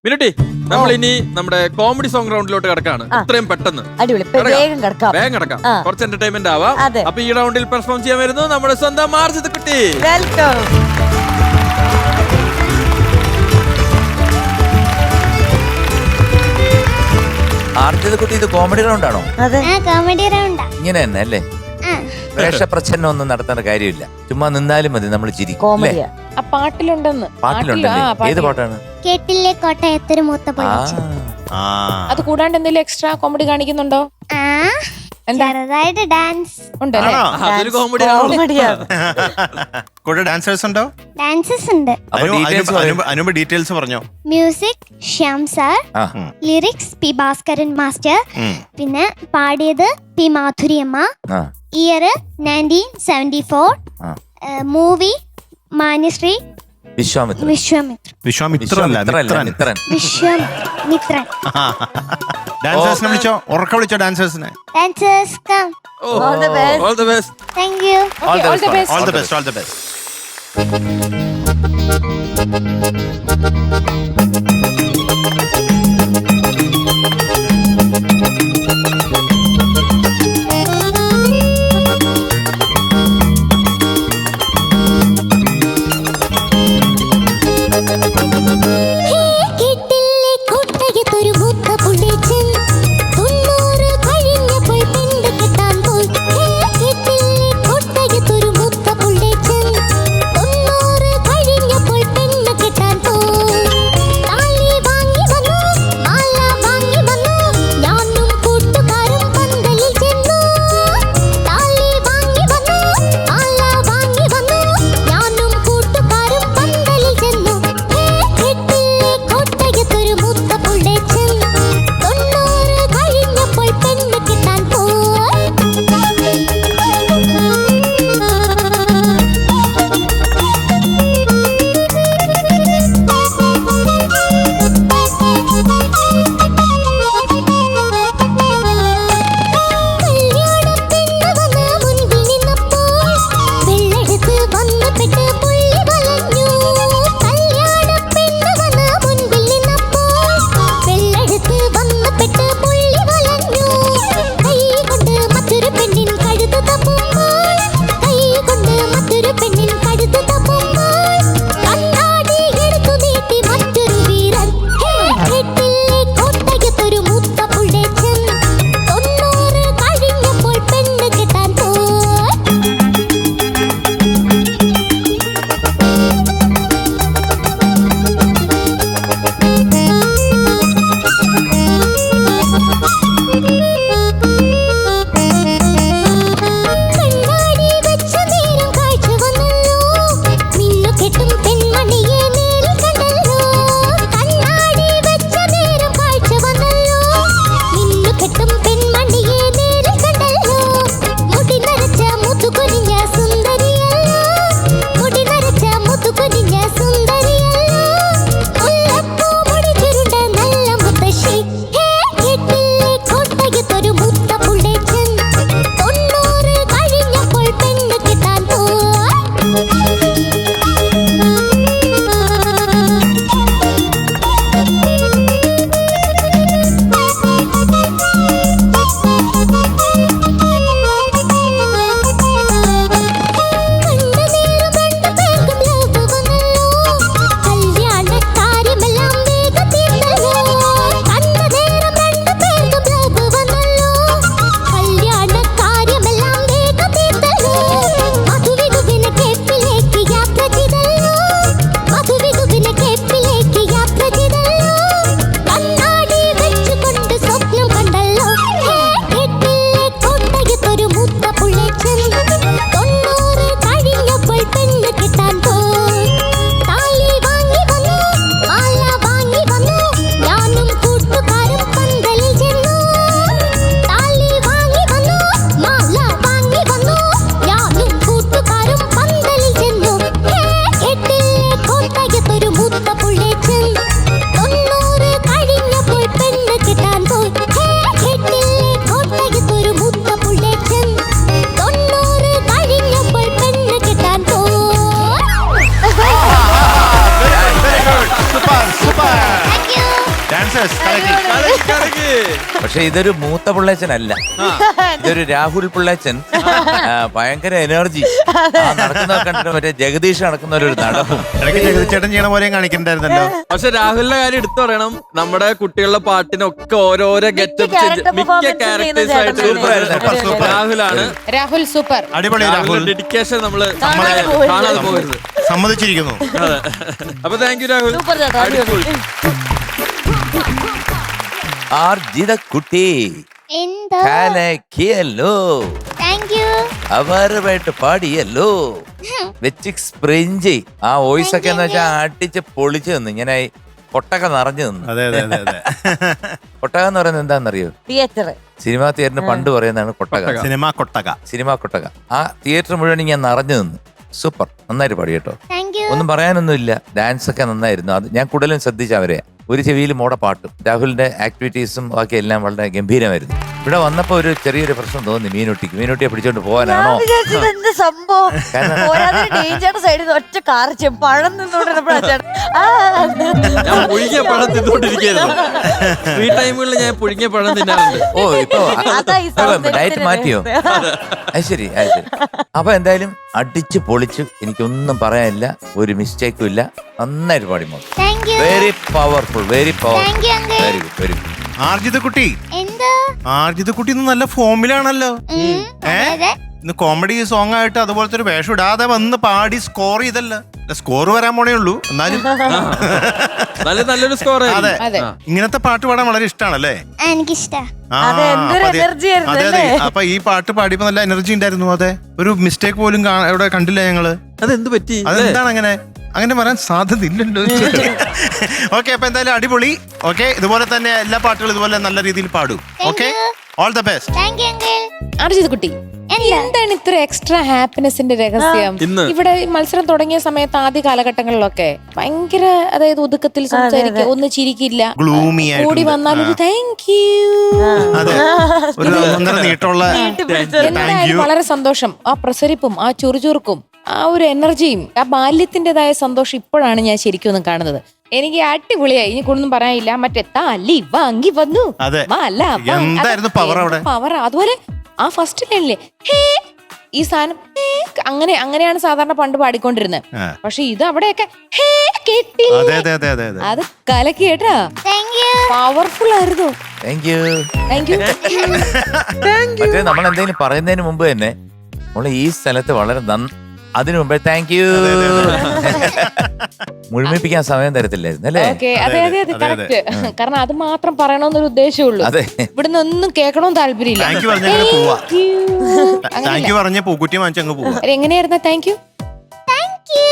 മിനുട്ടി നമ്മൾ ഇനി നമ്മുടെ കോമഡി സോങ് റൗണ്ടിലോട്ട് കിടക്കാണ്. ഇത്രയും പെട്ടെന്ന് അടിപൊളി. വേഗം കിടക്കാം. വേഗം കിടക്കാം. കുറച്ച് എന്റർടൈൻമെന്റ് ആവാം. അതെ. അപ്പൊ ഈ റൗണ്ടിൽ പെർഫോം ചെയ്യാൻ വരുന്നു നമ്മുടെ സ്വന്തം മാർജിത് കുട്ടി. വെൽക്കം. ആർജിത് കുട്ടി, ഇത് കോമഡി റൗണ്ട് ആണോ? അതെ, കോമഡി റൗണ്ടാ. ഇങ്ങനെ തന്നെ അല്ലേ? വേഷപ്രച്ഛന്നം ഒന്നും നടത്തേണ്ട കാര്യമില്ല, ചുമ്മാ നിന്നാലും മതി, നമ്മൾ ചിരിക്കും. കോമഡിയാ. ആ പാട്ടിലുണ്ടെന്ന്. പാട്ടിലുണ്ടല്ലേ? ഏത് പാട്ടാണ്? കേട്ടില്ലേ കോട്ടയത്തൊരു മൂത്ത പൊളിച്ചു. അത് കൂടാണ്ട് എന്തെങ്കിലും എക്സ്ട്രാ കോമഡി കാണിക്കുന്നുണ്ടോ? ചെറുതായിട്ട് ഡാൻസ് ഉണ്ടല്ലേ? അതൊരു കോമഡി കോമഡിയാ. കൂടെ ഡാൻസേഴ്സ് ഉണ്ടോ? ഡാൻസസ് ഉണ്ട്. അനുപ ഡീറ്റെയിൽസ് പറഞ്ഞോ. Music Shyam sir, lyrics P Bhaskaran master, പിന്നെ പാടിയത് പി മാധുരിയമ്മ. ഇയർ 1974. മൂവി മാന്യശ്രീ വിശ്വാമിത്രൻ. ഡാൻസേഴ്സിനെ വിളിച്ചോ, ഉറക്ക വിളിച്ചോ ഡാൻസേഴ്സിനെ. Dancers come. All the best. All the best. Thank you. All the best. All the best, all the best. Dancers പക്ഷെ ഇതൊരു മൂത്ത പിള്ളേച്ചനല്ല, ഇതൊരു രാഹുൽ പിള്ളേച്ചൻ. ഭയങ്കര എനർജി നടക്കുന്ന കണ്ടിട്ട് മറ്റേ ജഗദീഷ് നടക്കുന്ന ഒരു നടപ്പും. ഇടയ്ക്ക് ജഗതിച്ചേട്ടൻ ചെയ്യണ പോലെയും കാണിക്കണ്ടായിരുന്നല്ലോ. പക്ഷെ രാഹുലിന്റെ കാര്യം എടുത്തു പറയണം. നമ്മുടെ കുട്ടികളുടെ പാട്ടിനൊക്കെ ഓരോരോ ഗെറ്റപ്പ് മിക്ക ക്യാരക്ടേഴ്സ് ആയിട്ട് രാഹുലാണ്. രാഹുൽ സൂപ്പർ. അടിപൊളി രാഹുൽ. രാഹുലിന്റെ ഡെഡിക്കേഷൻ നമ്മള് കാണാതെ കാണാതെ പോകരുത്. സമ്മതിച്ചിരിക്കുന്നു. അതെ. അപ്പൊ താങ്ക് യു രാഹുൽ. സൂപ്പർ ചേട്ടാ, അടിപൊളി. കുട്ടി എന്താ കലക്കിയല്ലോ, താങ്ക് യു. അവരുമായിട്ട് പാടിയല്ലോ, വെച്ച് സ്പ്രിഞ്ച് ആ വോയിസ് ഒക്കെ എന്ന് വെച്ചാൽ അടിച്ച് പൊളിച്ചു നിന്ന് ഇങ്ങനെ കൊട്ടക നിറഞ്ഞു നിന്ന്. അതെ അതെ അതെ അതെ. കൊട്ടക എന്ന് പറയുന്നത് എന്താണെന്നറിയോ? തിയേറ്റർ. സിനിമാ തിയേറ്ററിന് പണ്ട് പറയുന്നതാണ് കൊട്ടക. സിനിമ കൊട്ടക. സിനിമാ കൊട്ടക. ആ തിയേറ്റർ മുഴുവൻ ഞാൻ നിറഞ്ഞു നിന്ന്. സൂപ്പർ, നന്നായിട്ട് പാടി കേട്ടോ. Thank you. ഒന്നും പറയാനൊന്നുമില്ല, ഡാൻസ് ഒക്കെ നന്നായിരുന്നു. അത് ഞാൻ കൂടുതലും ശ്രദ്ധിച്ച അവരെ. ഒരു ചെവിയിൽ മോടെ പാട്ടും രാഹുലിന്റെ ആക്ടിവിറ്റീസും ബാക്കി എല്ലാം വളരെ ഗംഭീരമായിരുന്നു. ഇവിടെ വന്നപ്പോ ഒരു ചെറിയൊരു പ്രശ്നം തോന്നി മീനുട്ടിയെ പിടിച്ചോണ്ട് പോകാനാണോ? എന്ത് സംഭവം ടീച്ചറുടെ സൈഡിൽ ഒറ്റ കാർച്ചും പഴം നിന്നോണ്ടിരുന്നപ്പോഴാണ് ഞാൻ പുഴുങ്ങിയ പഴം തിന്നോണ്ടിരിക്കുന്നു. ഫ്രീ ടൈമുകളിൽ ഞാൻ പുഴുങ്ങിയ പഴം തിന്നാറുണ്ട്. ഓ ഇപ്പൊ ഡയറ്റ് മാറ്റിയോ? അത് ശരി, അത് ശരി. അപ്പൊ എന്തായാലും അടിച്ചു പൊളിച്ചു, എനിക്കൊന്നും പറയാനില്ല, ഒരു മിസ്റ്റേക്കും ഇല്ല, നന്നായിട്ട് പാടി മോൾ. Thank you. Very powerful, very powerful, thank you uncle. Very good, very good. Arjitha കുട്ടി, എന്താ? ആർജിത കുട്ടി ഇന്ന് നല്ല ഫോമിലാണല്ലോ. അതെ. ഇന്ന് കോമഡി സോങ് ആയിട്ട് അതുപോലത്തെ ഒരു വേഷം ഇടാതെ വന്ന് പാടി സ്കോർ ചെയ്തല്ല. സ്കോർ വരാൻ പോണേ ഉള്ളൂ, എന്നാലും നല്ലൊരു സ്കോർ. അതെ. അതെ. ഇങ്ങനത്തെ പാട്ട് പാടാൻ വളരെ ഇഷ്ടമാണല്ലേ? എനിക്കിഷ്ടാ. ആ, അതെ, എന്തൊരു അപ്പൊ energy ആയിരുന്നു അതെ അതെ. അല്ലേ? അപ്പൊ ഈ പാട്ട് പാടിയപ്പോ നല്ല എനർജി ഉണ്ടായിരുന്നു. അതെ, ഒരു മിസ്റ്റേക്ക് പോലും ഇവിടെ കണ്ടില്ല ഞങ്ങള്. അതെന്ത് പറ്റി? അതെന്താണ് അങ്ങനെ? അങ്ങനെ വരാൻ സാധ്യത ഇല്ലല്ലോ. ഓക്കെ, അപ്പൊ എന്തായാലും അടിപൊളി. ഓക്കെ, ഇതുപോലെ തന്നെ എല്ലാ പാട്ടുകളും ഇതുപോലെ നല്ല രീതിയിൽ പാടും. Okay, all the best. Thank you uncle. Arijit കുട്ടി, എന്താണ് ഇത്ര എക്സ്ട്രാ ഹാപ്പിനെസിന്റെ രഹസ്യം? ഇന്ന് ഇവിടെ മത്സരം തുടങ്ങിയ സമയത്ത് ആദ്യ കാലഘട്ടങ്ങളിലൊക്കെ ഭയങ്കര, അതായത് ഒതുക്കത്തിൽ സംസാരിക്കുക, ഒന്ന് ചിരിക്കില്ല, ഗ്ലൂമി കൂടി വന്നാൽ ഒരു താങ്ക് യു. അതെ, ഒരു ഒന്നര നീട്ടമുള്ള എന്തായാലും വളരെ സന്തോഷം. ആ പ്രസരിപ്പും ആ ചുറുചുറുക്കും ആ ഒരു എനർജിയും ആ ബാല്യത്തിൻ്റെതായ സന്തോഷം ഇപ്പോഴാണ് ഞാൻ ശരിക്കും ഒന്നും കാണുന്നത്. എനിക്ക് അടിപൊളിയായി, ഇനി കൂടുതലും പറയാനില്ല. മറ്റേ താലി വാങ്ങി വന്നു. അതെ. എന്തായിരുന്നു power അവിടെ? പവർ. അതുപോലെ ആ ഫസ്റ്റ് ലൈനിലെ ഹേ, ഈ സാധനം അങ്ങനെയാണ് സാധാരണ പണ്ട് പാടിക്കൊണ്ടിരുന്നത്. പക്ഷെ ഇത് അവിടെയൊക്കെ ഹേ കേട്ടി. അതെ അതെ അതെ അതെ അതെ. അത് കലക്കി കേട്ടാ. Thank you. പവർഫുൾ ആയിരുന്നു. Thank you. Thank you. മറ്റേ നമ്മൾ എന്തെങ്കിലും പറയുന്നതിന് മുമ്പ് തന്നെ നമ്മള് ഈ സ്ഥലത്ത് വളരെ അതിനു മുമ്പേ താങ്ക് യു മുഴുമിപ്പിക്കാൻ സമയം തരത്തില്ലായിരുന്നു അല്ലേ? ഓക്കെ, അതെ അതെ അതെ, കറക്റ്റ്. കാരണം അത് മാത്രം പറയണമെന്നൊരു ഉദ്ദേശമുള്ളൂ. അതെ. ഇവിടുന്ന് ഒന്നും കേൾക്കണമെന്ന് താല്പര്യമില്ല. താങ്ക് യു പറഞ്ഞ പോവാ. താങ്ക് യു പറഞ്ഞ പൂക്കുറ്റി വാങ്ങിച്ചങ്ങ് പോവാ. എങ്ങനെയായിരുന്നു താങ്ക് യു? Thank you.